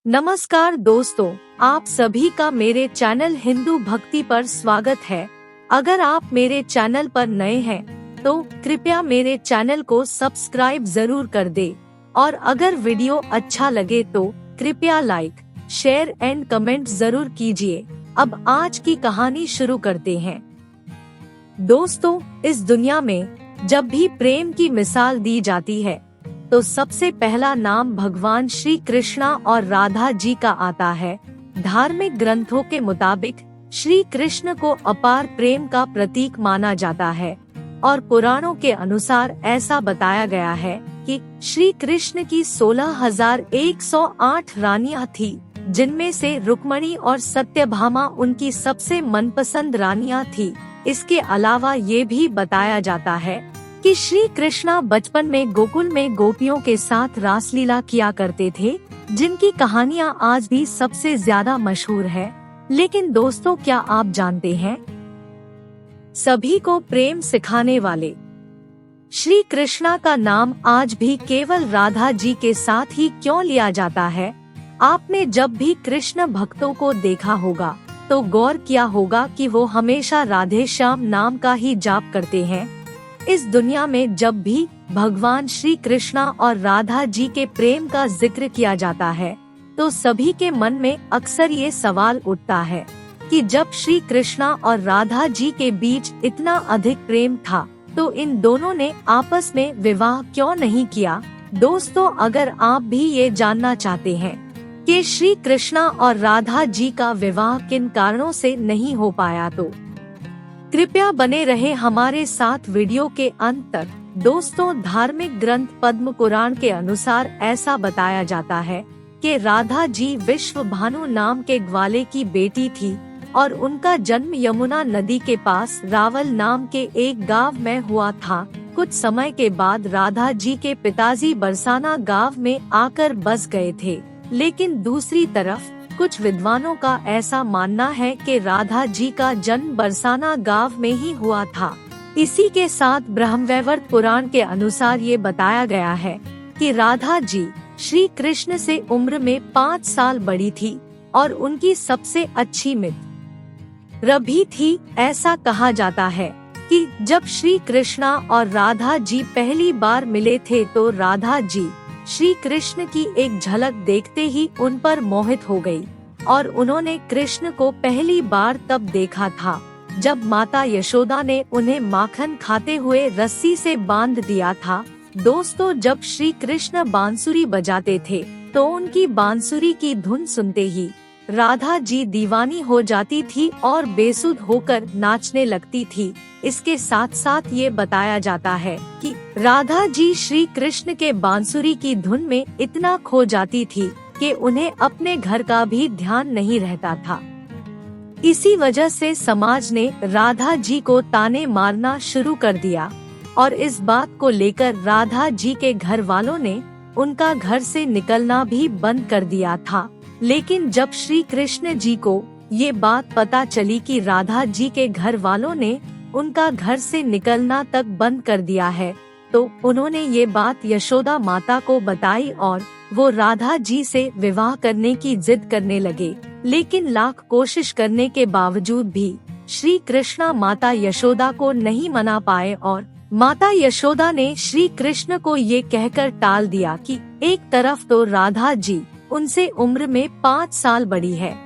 नमस्कार दोस्तों, आप सभी का मेरे चैनल हिंदू भक्ति पर स्वागत है। अगर आप मेरे चैनल पर नए हैं तो कृपया मेरे चैनल को सब्सक्राइब जरूर कर दे और अगर वीडियो अच्छा लगे तो कृपया लाइक, शेयर एंड कमेंट जरूर कीजिए। अब आज की कहानी शुरू करते हैं। दोस्तों, इस दुनिया में जब भी प्रेम की मिसाल दी जाती है तो सबसे पहला नाम भगवान श्री कृष्णा और राधा जी का आता है। धार्मिक ग्रंथों के मुताबिक श्री कृष्ण को अपार प्रेम का प्रतीक माना जाता है और पुराणों के अनुसार ऐसा बताया गया है कि श्री कृष्ण की 16,108 रानियां थी, जिनमें से रुक्मणी और सत्यभामा उनकी सबसे मनपसंद रानियां थी। इसके अलावा ये भी बताया जाता है कि श्री कृष्णा बचपन में गोकुल में गोपियों के साथ रासलीला किया करते थे, जिनकी कहानियां आज भी सबसे ज्यादा मशहूर है। लेकिन दोस्तों, क्या आप जानते हैं, सभी को प्रेम सिखाने वाले श्री कृष्णा का नाम आज भी केवल राधा जी के साथ ही क्यों लिया जाता है? आपने जब भी कृष्ण भक्तों को देखा होगा तो गौर किया होगा कि वो हमेशा राधे श्याम नाम का ही जाप करते हैं। इस दुनिया में जब भी भगवान श्री कृष्णा और राधा जी के प्रेम का जिक्र किया जाता है तो सभी के मन में अक्सर ये सवाल उठता है कि जब श्री कृष्णा और राधा जी के बीच इतना अधिक प्रेम था तो इन दोनों ने आपस में विवाह क्यों नहीं किया? दोस्तों, अगर आप भी ये जानना चाहते हैं कि श्री कृष्णा और राधा जी का विवाह किन कारणों से नहीं हो पाया तो कृपया बने रहे हमारे साथ वीडियो के अंत तक। दोस्तों, धार्मिक ग्रंथ पद्म पुराण के अनुसार ऐसा बताया जाता है कि राधा जी विश्व भानु नाम के ग्वाले की बेटी थी और उनका जन्म यमुना नदी के पास रावल नाम के एक गांव में हुआ था। कुछ समय के बाद राधा जी के पिताजी बरसाना गांव में आकर बस गए थे, लेकिन दूसरी तरफ कुछ विद्वानों का ऐसा मानना है कि राधा जी का जन्म बरसाना गांव में ही हुआ था। इसी के साथ ब्रह्मवैवर्त पुराण के अनुसार ये बताया गया है कि राधा जी श्री कृष्ण से उम्र में 5 साल बड़ी थी और उनकी सबसे अच्छी मित्र भी थी। ऐसा कहा जाता है कि जब श्री कृष्णा और राधा जी पहली बार मिले थे तो राधा जी श्री कृष्ण की एक झलक देखते ही उन पर मोहित हो गई और उन्होंने कृष्ण को पहली बार तब देखा था जब माता यशोदा ने उन्हें माखन खाते हुए रस्सी से बांध दिया था। दोस्तों, जब श्री कृष्ण बांसुरी बजाते थे तो उनकी बांसुरी की धुन सुनते ही राधा जी दीवानी हो जाती थी और बेसुध होकर नाचने लगती थी। इसके साथ साथ ये बताया जाता है कि राधा जी श्री कृष्ण के बांसुरी की धुन में इतना खो जाती थी कि उन्हें अपने घर का भी ध्यान नहीं रहता था। इसी वजह से समाज ने राधा जी को ताने मारना शुरू कर दिया और इस बात को लेकर राधा जी के घर वालों ने उनका घर से निकलना भी बंद कर दिया था। लेकिन जब श्री कृष्ण जी को ये बात पता चली कि राधा जी के घर वालों ने उनका घर से निकलना तक बंद कर दिया है तो उन्होंने ये बात यशोदा माता को बताई और वो राधा जी से विवाह करने की जिद करने लगे। लेकिन लाख कोशिश करने के बावजूद भी श्री कृष्णा माता यशोदा को नहीं मना पाए और माता यशोदा ने श्री कृष्ण को ये कहकर टाल दिया कि एक तरफ तो राधा जी उनसे उम्र में 5 साल बड़ी है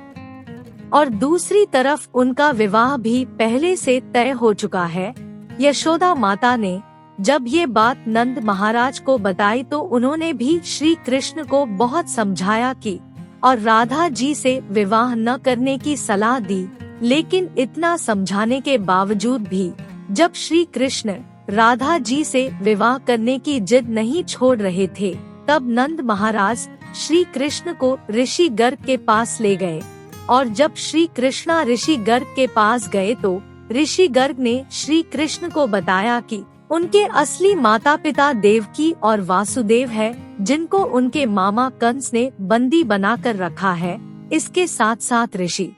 और दूसरी तरफ उनका विवाह भी पहले से तय हो चुका है। यशोदा माता ने जब ये बात नंद महाराज को बताई तो उन्होंने भी श्री कृष्ण को बहुत समझाया कि और राधा जी से विवाह न करने की सलाह दी। लेकिन इतना समझाने के बावजूद भी जब श्री कृष्ण राधा जी से विवाह करने की जिद नहीं छोड़ रहे थे तब नंद महाराज श्री कृष्ण को ऋषि गर्ग के पास ले गए और जब श्री कृष्णा ऋषि गर्ग के पास गए तो ऋषि गर्ग ने श्री कृष्ण को बताया कि उनके असली माता पिता देवकी और वासुदेव है, जिनको उनके मामा कंस ने बंदी बनाकर रखा है। इसके साथ साथ ऋषि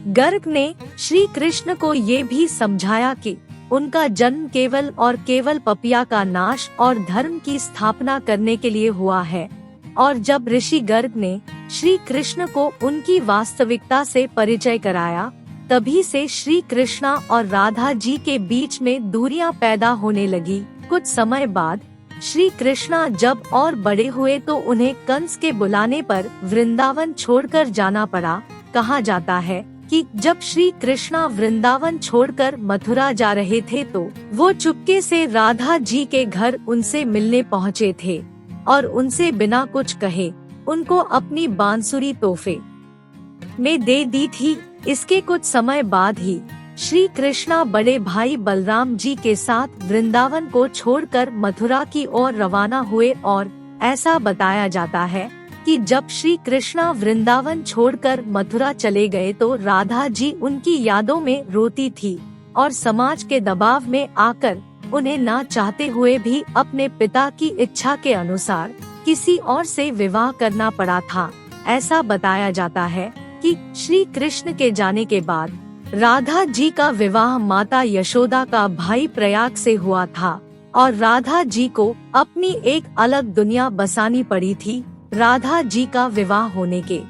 गर्ग ने श्री कृष्ण को ये भी समझाया कि उनका जन्म केवल और केवल पपिया का नाश और धर्म की स्थापना करने के लिए हुआ है। और जब ऋषि गर्ग ने श्री कृष्ण को उनकी वास्तविकता से परिचय कराया, तभी से श्री कृष्णा और राधा जी के बीच में दूरियां पैदा होने लगी। कुछ समय बाद श्री कृष्णा जब और बड़े हुए तो उन्हें कंस के बुलाने पर वृंदावन छोड़कर जाना पड़ा। कहा जाता है कि जब श्री कृष्णा वृंदावन छोड़कर मथुरा जा रहे थे तो वो चुपके से राधा जी के घर उनसे मिलने पहुँचे थे और उनसे बिना कुछ कहे उनको अपनी बांसुरी तोहफे में दे दी थी। इसके कुछ समय बाद ही श्री कृष्णा बड़े भाई बलराम जी के साथ वृंदावन को छोड़कर मथुरा की ओर रवाना हुए और ऐसा बताया जाता है कि जब श्री कृष्णा वृंदावन छोड़कर मथुरा चले गए तो राधा जी उनकी यादों में रोती थी और समाज के दबाव में आकर उन्हें ना चाहते हुए भी अपने पिता की इच्छा के अनुसार किसी और से विवाह करना पड़ा था। ऐसा बताया जाता है कि श्री कृष्ण के जाने के बाद राधा जी का विवाह माता यशोदा का भाई प्रयाग से हुआ था और राधा जी को अपनी एक अलग दुनिया बसानी पड़ी थी। राधा जी का विवाह होने के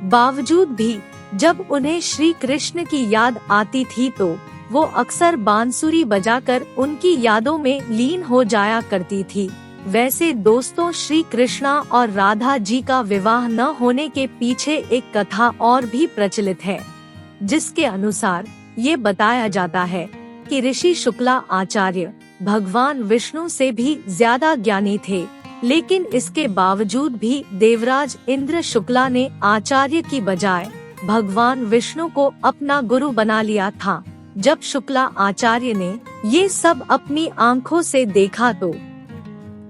बावजूद भी जब उन्हें श्री कृष्ण की याद आती थी तो वो अक्सर बांसुरी बजाकर उनकी यादों में लीन हो जाया करती थी। वैसे दोस्तों, श्री कृष्णा और राधा जी का विवाह न होने के पीछे एक कथा और भी प्रचलित है, जिसके अनुसार ये बताया जाता है कि ऋषि शुक्ला आचार्य भगवान विष्णु से भी ज्यादा ज्ञानी थे, लेकिन इसके बावजूद भी देवराज इंद्र शुक्ला ने आचार्य की बजाय भगवान विष्णु को अपना गुरु बना लिया था। जब शुक्ला आचार्य ने ये सब अपनी आंखों से देखा तो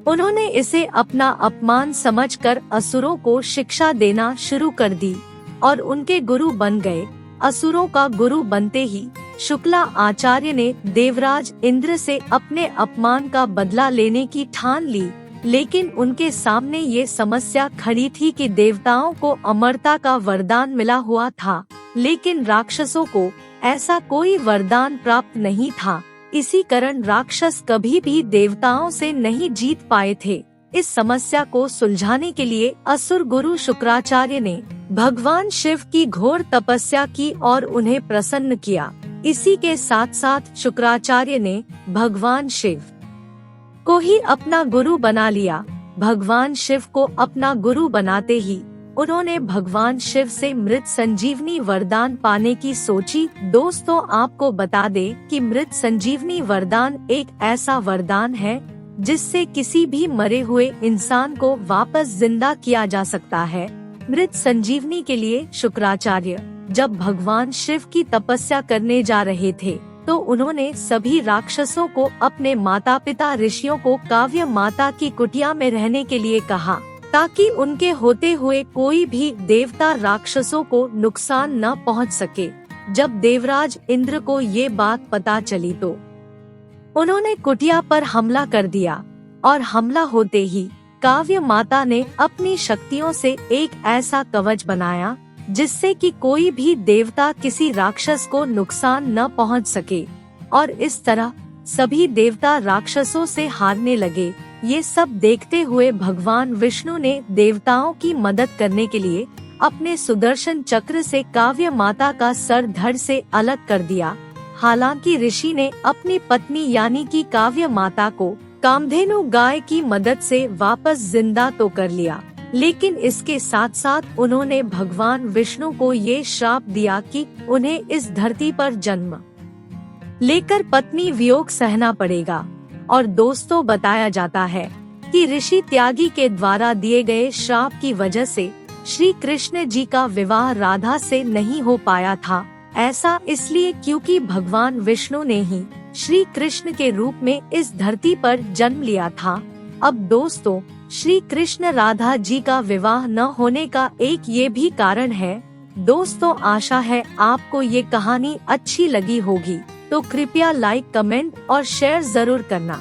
उन्होंने इसे अपना अपमान समझकर असुरों को शिक्षा देना शुरू कर दी और उनके गुरु बन गए। असुरों का गुरु बनते ही शुक्ला आचार्य ने देवराज इंद्र से अपने अपमान का बदला लेने की ठान ली, लेकिन उनके सामने ये समस्या खड़ी थी कि देवताओं को अमरता का वरदान मिला हुआ था, लेकिन राक्षसों को ऐसा कोई वरदान प्राप्त नहीं था। इसी कारण राक्षस कभी भी देवताओं से नहीं जीत पाए थे। इस समस्या को सुलझाने के लिए असुर गुरु शुक्राचार्य ने भगवान शिव की घोर तपस्या की और उन्हें प्रसन्न किया। इसी के साथ साथ शुक्राचार्य ने भगवान शिव को ही अपना गुरु बना लिया। भगवान शिव को अपना गुरु बनाते ही उन्होंने भगवान शिव से मृत संजीवनी वरदान पाने की सोची। दोस्तों, आपको बता दें कि मृत संजीवनी वरदान एक ऐसा वरदान है जिससे किसी भी मरे हुए इंसान को वापस जिंदा किया जा सकता है। मृत संजीवनी के लिए शुक्राचार्य जब भगवान शिव की तपस्या करने जा रहे थे तो उन्होंने सभी राक्षसों को अपने माता पिता ऋषियों को काव्य माता की कुटिया में रहने के लिए कहा, ताकि उनके होते हुए कोई भी देवता राक्षसों को नुकसान न पहुंच सके। जब देवराज इंद्र को ये बात पता चली तो उन्होंने कुटिया पर हमला कर दिया और हमला होते ही काव्य माता ने अपनी शक्तियों से एक ऐसा कवच बनाया जिससे कि कोई भी देवता किसी राक्षस को नुकसान न पहुंच सके, और इस तरह सभी देवता राक्षसों से हारने लगे। ये सब देखते हुए भगवान विष्णु ने देवताओं की मदद करने के लिए अपने सुदर्शन चक्र से काव्य माता का सर धड़ से अलग कर दिया। हालांकि ऋषि ने अपनी पत्नी यानी कि काव्य माता को कामधेनु गाय की मदद से वापस जिंदा तो कर लिया, लेकिन इसके साथ साथ उन्होंने भगवान विष्णु को ये श्राप दिया कि उन्हें इस धरती पर जन्म लेकर पत्नी वियोग सहना पड़ेगा। और दोस्तों, बताया जाता है कि ऋषि त्यागी के द्वारा दिए गए श्राप की वजह से श्री कृष्ण जी का विवाह राधा से नहीं हो पाया था। ऐसा इसलिए क्योंकि भगवान विष्णु ने ही श्री कृष्ण के रूप में इस धरती पर जन्म लिया था। अब दोस्तों, श्री कृष्ण राधा जी का विवाह न होने का एक ये भी कारण है। दोस्तों, आशा है आपको ये कहानी अच्छी लगी होगी, तो कृपया लाइक, कमेंट और शेयर जरूर करना।